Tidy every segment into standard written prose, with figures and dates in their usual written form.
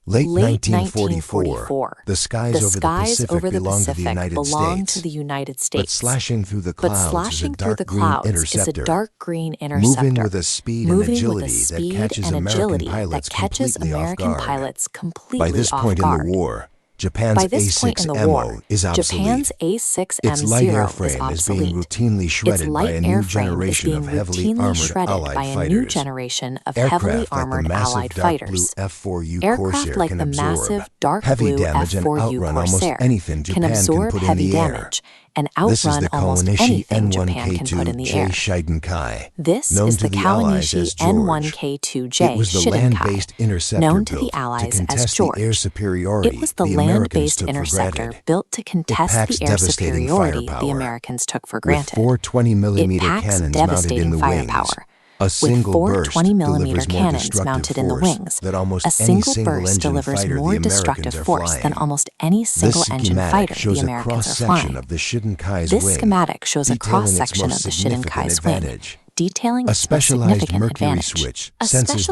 Late 1944, the skies over the Pacific belonged to the United States. But slashing through the clouds is a dark green interceptor, moving with a speed and agility that catches American pilots completely off guard. By this point in the war, Japan's A6M is obsolete. Its light airframe is being routinely shredded by a new generation of heavily armored Allied fighters. Aircraft like the massive dark blue F4U Corsair can absorb heavy damage and outrun almost anything Japan can put in the air. This is the Kawanishi N1K2-J Shiden-Kai, known to the Allies as N1K2-J Shiden-Kai, known to the Allies as George. It was the land-based interceptor built to contest the air superiority the Americans took for granted. It packs devastating firepower. With four 20mm cannons mounted in the wings, a single burst delivers more destructive force than almost any single-engine fighter the Americans are flying. This schematic shows a cross-section of the Shiden-Kai's wing, detailing a specialized mercury-switch senses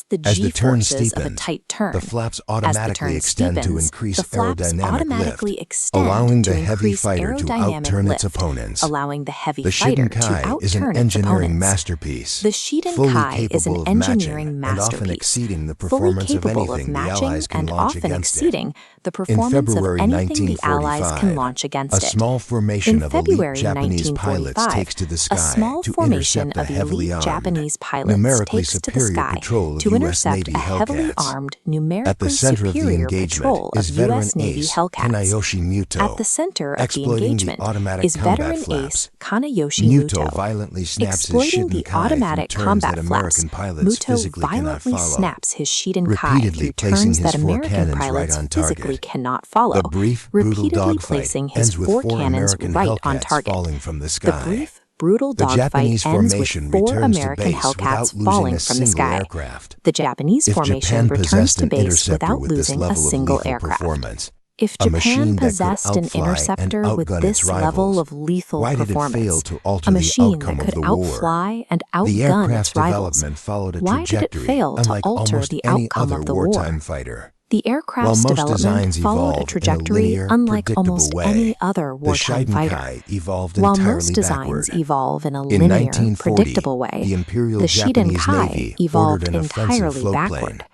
the G-forces of a tight turn. The flaps automatically extend to increase aerodynamic lift, allowing the heavy fighter to outturn its opponents. The Shiden-Kai is an engineering masterpiece, The Shiden-Kai is an engineering and often masterpiece, exceeding the fully performance of capable of anything the matching Allies can and launch often against it. exceeding the In performance of February anything the Allies can 1945, launch against a it. small formation In of February elite Japanese pilots 1945, takes to the a sky small to formation intercept a of heavily elite armed, Japanese pilots numerically takes to the superior sky patrol of to U.S. intercept Navy a heavily Hellcats. armed, At the numerically center of the superior engagement patrol is of veteran U.S. Navy ace Hellcats. Kawanishi Muto, At the center of the exploiting the engagement automatic is combat veteran flaps. ace Kawanishi Muto Muto. violently snaps his Exploiting the Shiden-Kai automatic through turns combat that flaps, American pilots Muto physically cannot violently follow, snaps his Shiden-Kai repeatedly through placing turns his that four American cannons pilots right on physically target. cannot follow, The brief, brutal repeatedly dogfight placing his ends with four four cannons American right on Hellcats target. falling from the The sky. brief, brutal The dogfight Japanese ends with formation four returns to American base Hellcats without falling losing a from the single sky. aircraft. The Japanese If formation Japan returns possessed to an base interceptor without with this losing a level of single lethal aircraft. performance, If a machine Japan that could possessed an outfly and interceptor with outgun this its level rivals, of lethal why did it fail performance, to a alter the machine outcome that of could the war? outfly and The outgun aircraft's its rivals, development followed a why did it trajectory fail to unlike alter almost the any outcome other of the wartime war? fighter. The While aircraft's most development designs followed a evolved in a trajectory linear, unlike predictable almost way, any other the wartime fighter. Shiden-Kai evolved While entirely most designs backward. evolve in a In linear, 1940, predictable way, the Imperial the Japanese Shiden-Kai Navy evolved ordered an offensive entirely floatplane. backward.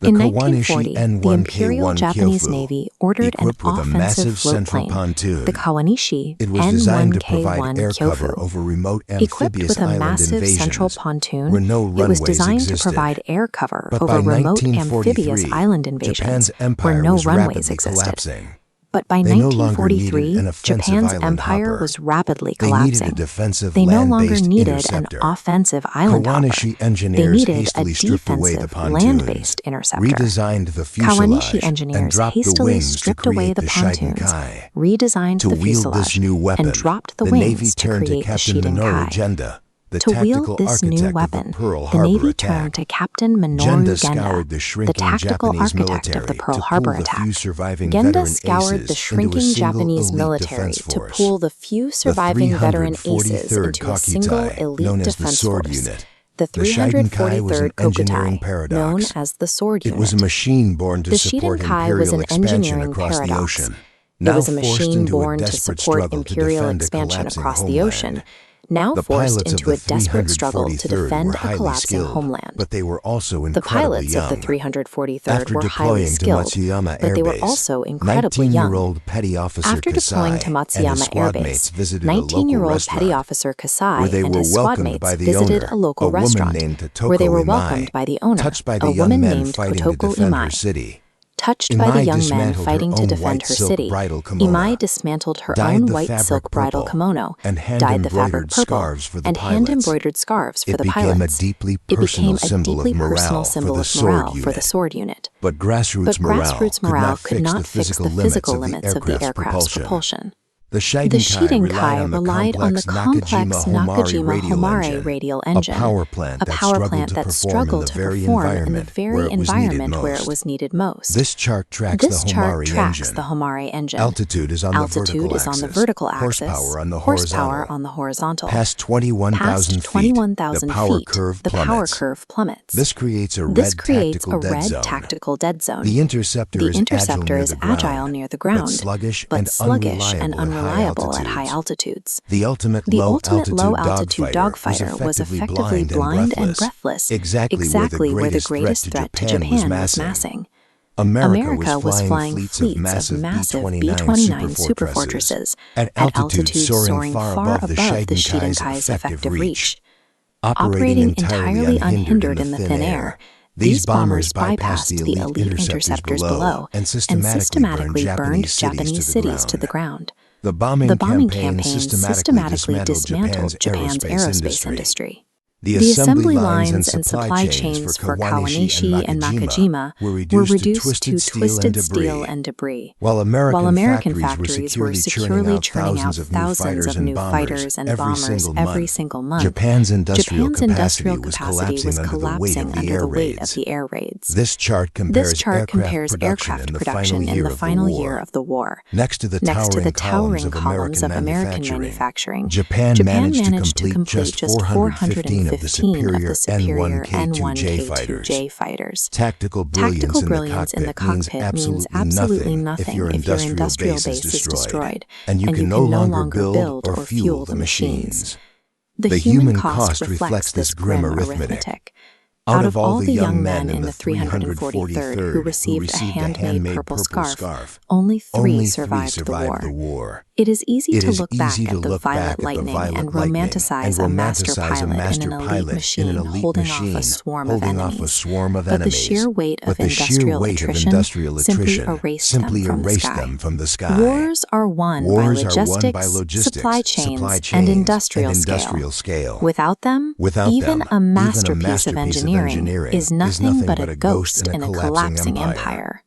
The In Kawanishi 1940, the Imperial N1K-1 Japanese Kyofu, Navy ordered an equipped with a offensive massive central floatplane, pontoon. the Kawanishi It was designed to N1K-1 provide air cover Kyofu. over remote Equipped amphibious with a island massive central invasions pontoon, where no it was runways designed to existed. provide air cover But over by remote amphibious 1943, island invasions Japan's where empire no was runways rapidly existed. collapsing. But by They no longer 1943, needed an offensive Japan's island empire hopper. was rapidly They needed a collapsing. defensive They no longer land-based needed an interceptor. offensive island hopper. Kawanishi They engineers needed a hastily stripped away the defensive pontoons, land-based interceptor. redesigned the fuselage, Kawanishi and engineers dropped the hastily wings to stripped away create the the pontoons, Shiden-Kai. redesigned To the wield this fuselage, new weapon, and dropped the the wings Navy to turned to create the Captain Minoru Shiden-Kai. Genda, the To tactical wield this new architect weapon, of the Pearl the Harbor Navy attack. turned to Captain Minoru Genda Genda, scoured the the shrinking tactical Japanese architect of military the Pearl to Harbor pull the few attack. surviving Genda veteran scoured the aces into a shrinking single Japanese elite military defense to force. pull the few surviving veteran aces 343rd into a single Kokutai, elite known as the defense Sword force. Unit. The The Shiden-Kai was an 343rd engineering Kokutai, paradox. known as the Sword Unit. It was a machine born to The support Shiden-Kai was Imperial an expansion engineering across the paradox. ocean. It Now was a forced machine into a born to desperate support struggle to Imperial defend a expansion collapsing across the homeland. ocean, now The forced pilots into of a the desperate struggle to 343rd defend were a highly collapsing skilled, homeland. but they were also The incredibly pilots young. of the 343rd After were highly deploying to skilled, Matsuyama but they were Air also Base, incredibly young. 19-year-old petty officer After deploying Kasai to and his Matsuyama Air squad Base, mates visited a local 19-year-old petty restaurant officer Kasai where they and were his squad welcomed mates by the visited owner, a local woman restaurant named where they were Imai, welcomed by the owner, touched by the a young woman men named fighting to Kotoko defend her Imai. city. Touched by the Imai young men dismantled fighting her to own defend white her silk city, bridal kimono, Imai dismantled her dyed own the white fabric silk bridal purple, kimono, and dyed the fabric hand-embroidered purple, scarves for the and pilots. hand-embroidered scarves for It the became pilots. a deeply It personal became a symbol deeply of personal morale symbol for the of Sword morale Unit. for the Sword Unit. But grassroots morale Grassroots morale could not fix the physical limits limits of the aircraft's propulsion. The Shiden-Kai relied on the complex Nakajima-Homare radial engine, a power plant that struggled to perform in the very environment where it was needed most. This chart tracks the Homare engine. Altitude is on the vertical axis, horsepower on the horizontal. Past 21,000 feet, the power curve plummets. This creates a red tactical dead zone. The interceptor is agile near the ground, but sluggish and unreliable at high altitudes. The ultimate low-altitude dogfighter was effectively blind and breathless, exactly where the greatest threat to Japan was massing. America was flying fleets of massive B-29 superfortresses at altitudes soaring far above the Shiden-Kai's effective reach. Operating entirely unhindered in the thin air, these bombers bypassed the elite interceptors below and systematically burned Japanese cities to the ground. The bombing campaign systematically dismantled Japan's aerospace industry. The assembly lines and supply chains for Kawanishi and Nakajima were reduced to twisted steel and debris, while American factories were securely churning out thousands of new fighters and bombers every single month. Japan's industrial capacity was collapsing under the weight of the air raids. This chart compares aircraft production in the final year of the war. Next to the towering columns of American manufacturing, Japan managed to complete just 415 of the superior N1K2-J fighters. Tactical brilliance in the cockpit means absolutely nothing if your industrial base is destroyed, and you can no longer build or fuel the machines. The human cost reflects this grim arithmetic. Out of all the young men in the 343rd who received a handmade purple scarf, only 3 survived the war. It is easy to look back at the violet lightning and romanticize a master pilot in an elite machine holding off a swarm of enemies. But the sheer weight of industrial attrition simply erased them from the sky. Wars are won by logistics, supply chains, and industrial scale. Without them, even a masterpiece of engineering is nothing but a ghost in a collapsing empire.